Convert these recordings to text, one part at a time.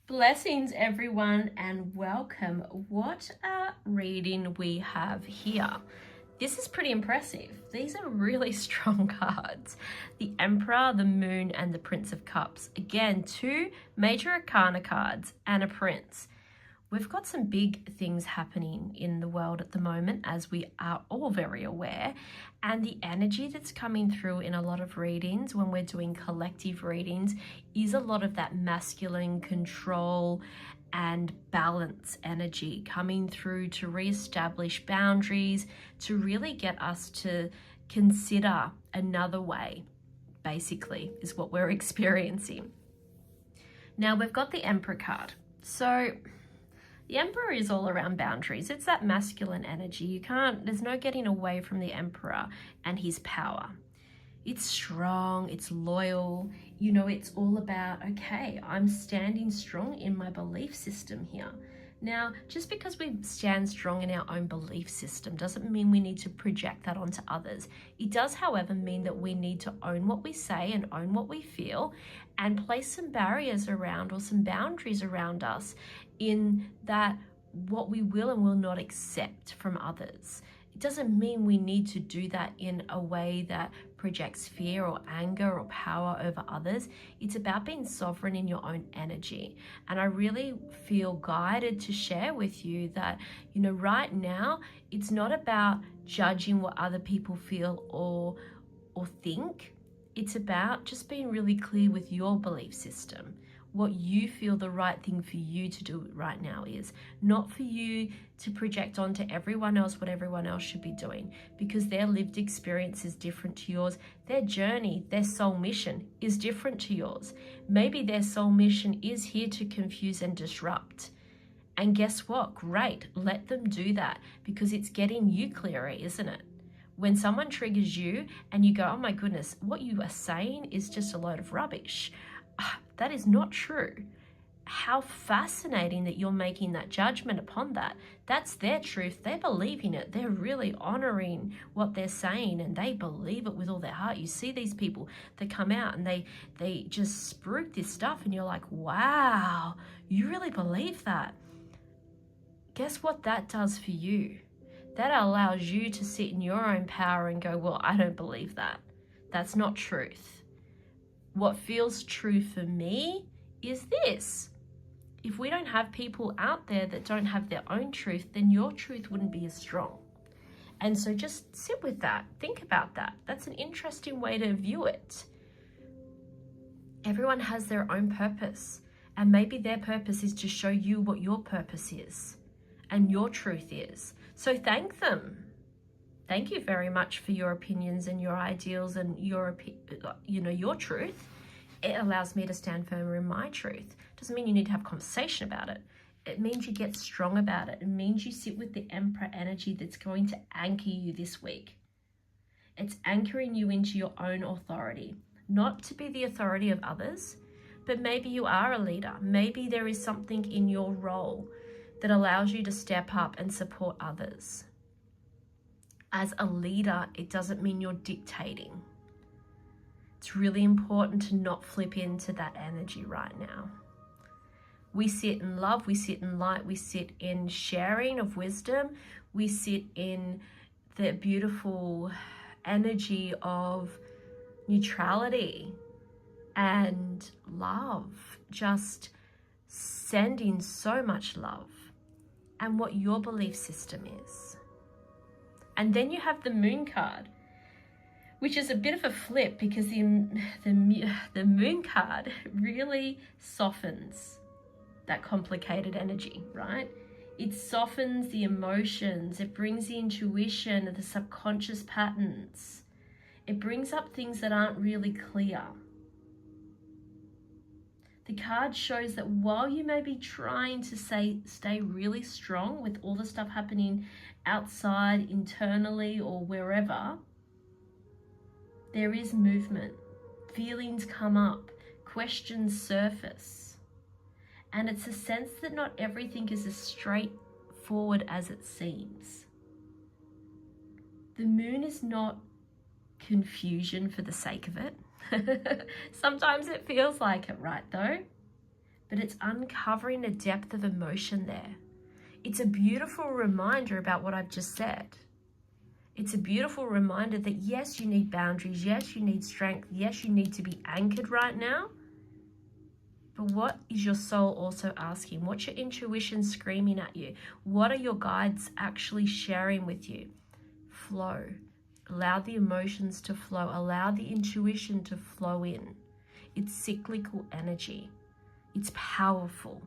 Blessings, everyone, and welcome. What a reading we have here. This is pretty impressive. These are really strong cards. The Emperor, the Moon, and the Prince of Cups. Again, two major arcana cards and a prince. We've got some big things happening in the world at the moment, as we are all very aware. And the energy that's coming through in a lot of readings when we're doing collective readings is a lot of that masculine control and balance energy coming through to reestablish boundaries, to really get us to consider another way, basically, is what we're experiencing. Now, we've got the Emperor card. So the Emperor is all around boundaries. It's that masculine energy. There's no getting away from the Emperor and his power. It's strong, it's loyal, it's all about, okay, I'm standing strong in my belief system here. Now, just because we stand strong in our own belief system doesn't mean we need to project that onto others. It does, however, mean that we need to own what we say and own what we feel and place some barriers around or some boundaries around us in that what we will and will not accept from others. It doesn't mean we need to do that in a way that projects fear or anger or power over others. It's about being sovereign in your own energy. And I really feel guided to share with you that, right now, it's not about judging what other people feel or think. It's about just being really clear with your belief system. What you feel the right thing for you to do right now is, not for you to project onto everyone else what everyone else should be doing, because their lived experience is different to yours. Their journey, their soul mission is different to yours. Maybe their soul mission is here to confuse and disrupt. And guess what? Great, let them do that, because it's getting you clearer, isn't it? When someone triggers you and you go, oh my goodness, what you are saying is just a load of rubbish. That is not true. How fascinating that you're making that judgment upon that. That's their truth. They believe in it. They're really honoring what they're saying and they believe it with all their heart. You see these people that come out and they just spruik this stuff and you're like, wow, you really believe that. Guess what that does for you? That allows you to sit in your own power and go, well, I don't believe that. That's not truth. What feels true for me is this. If we don't have people out there that don't have their own truth, then your truth wouldn't be as strong. And so just sit with that. Think about that. That's an interesting way to view it. Everyone has their own purpose. And maybe their purpose is to show you what your purpose is and your truth is. So thank them. Thank you very much for your opinions and your ideals and your truth. It allows me to stand firmer in my truth. Doesn't mean you need to have a conversation about it. It means you get strong about it. It means you sit with the Emperor energy that's going to anchor you this week. It's anchoring you into your own authority, not to be the authority of others, but maybe you are a leader. Maybe there is something in your role that allows you to step up and support others. As a leader, it doesn't mean you're dictating. It's really important to not flip into that energy right now. We sit in love, we sit in light, we sit in sharing of wisdom, we sit in the beautiful energy of neutrality and love, just sending so much love, and what your belief system is. And then you have the Moon card, which is a bit of a flip because the Moon card really softens that complicated energy, right? It softens the emotions. It brings the intuition and the subconscious patterns. It brings up things that aren't really clear. The card shows that while you may be trying to stay really strong with all the stuff happening outside, internally, or wherever, there is movement. Feelings come up, questions surface. And it's a sense that not everything is as straightforward as it seems. The moon is not confusion for the sake of it. Sometimes it feels like it, right though? but it's uncovering a depth of emotion there. It's a beautiful reminder about what I've just said. It's a beautiful reminder that yes, you need boundaries. Yes, you need strength. Yes, you need to be anchored right now. But what is your soul also asking? What's your intuition screaming at you? What are your guides actually sharing with you? Flow. Allow the emotions to flow. Allow the intuition to flow in. It's cyclical energy. It's powerful.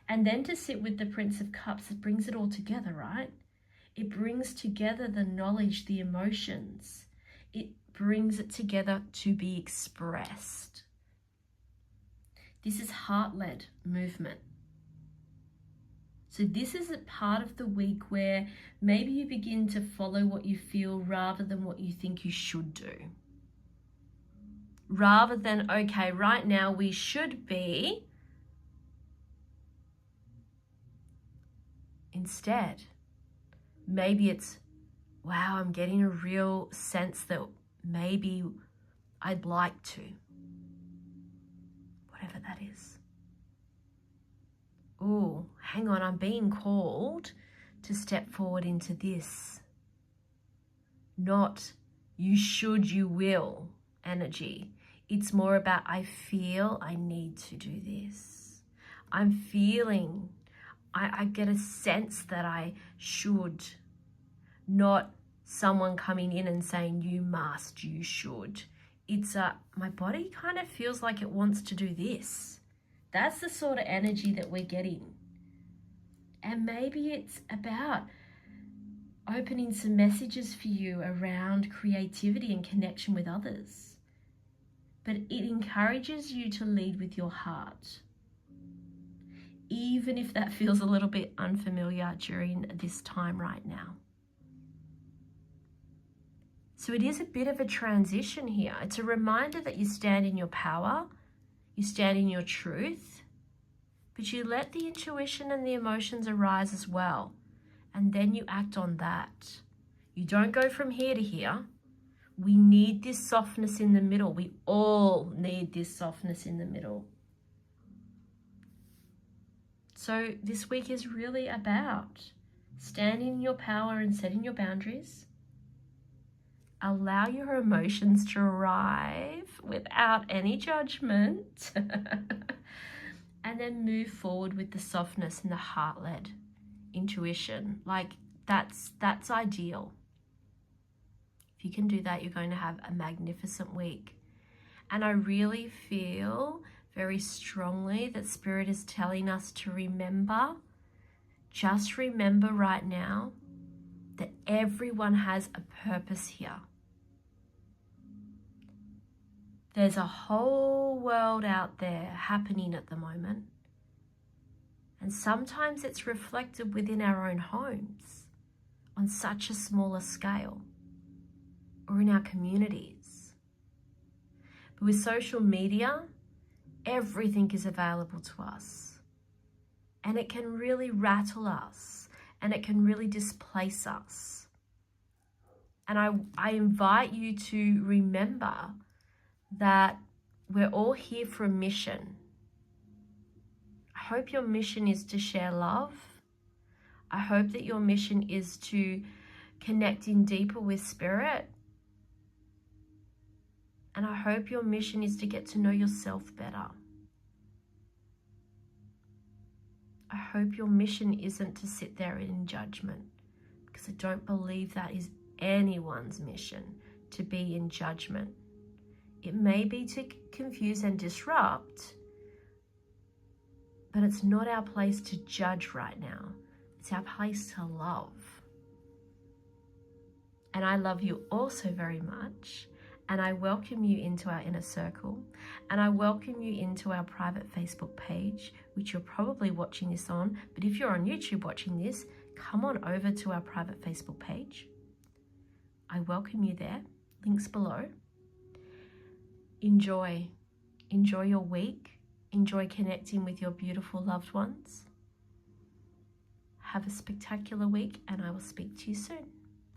And then to sit with the Prince of Cups, it brings it all together, right? It brings together the knowledge, the emotions. It brings it together to be expressed. This is heart-led movement. So this is a part of the week where maybe you begin to follow what you feel rather than what you think you should do. Rather than, okay, right now we should be. Instead, maybe it's, wow, I'm getting a real sense that maybe I'd like to. Whatever that is. Oh, hang on, I'm being called to step forward into this. Not you should, you will energy. It's more about I feel I need to do this. I'm feeling, I get a sense that I should. Not someone coming in and saying you must, you should. It's my body kind of feels like it wants to do this. That's the sort of energy that we're getting. And maybe it's about opening some messages for you around creativity and connection with others. But it encourages you to lead with your heart. Even if that feels a little bit unfamiliar during this time right now. So it is a bit of a transition here. It's a reminder that you stand in your power, you stand in your truth, but you let the intuition and the emotions arise as well. And then you act on that. You don't go from here to here. We need this softness in the middle. We all need this softness in the middle. So this week is really about standing in your power and setting your boundaries. Allow your emotions to arrive without any judgment. And then move forward with the softness and the heart-led intuition. Like that's ideal. If you can do that, you're going to have a magnificent week. And I really feel very strongly that Spirit is telling us to remember, just remember right now that everyone has a purpose here. There's a whole world out there happening at the moment. And sometimes it's reflected within our own homes on such a smaller scale, or in our communities. But with social media, everything is available to us. And it can really rattle us, and it can really displace us. And I invite you to remember that we're all here for a mission. I hope your mission is to share love. I hope that your mission is to connect in deeper with Spirit. And I hope your mission is to get to know yourself better. I hope your mission isn't to sit there in judgment, because I don't believe that is anyone's mission, to be in judgment. It may be to confuse and disrupt, but it's not our place to judge right now. It's our place to love. And I love you all so very much. And I welcome you into our inner circle. And I welcome you into our private Facebook page, which you're probably watching this on. But if you're on YouTube watching this, come on over to our private Facebook page. I welcome you there. Links below. Enjoy your week. Enjoy connecting with your beautiful loved ones. Have a spectacular week, and I will speak to you soon.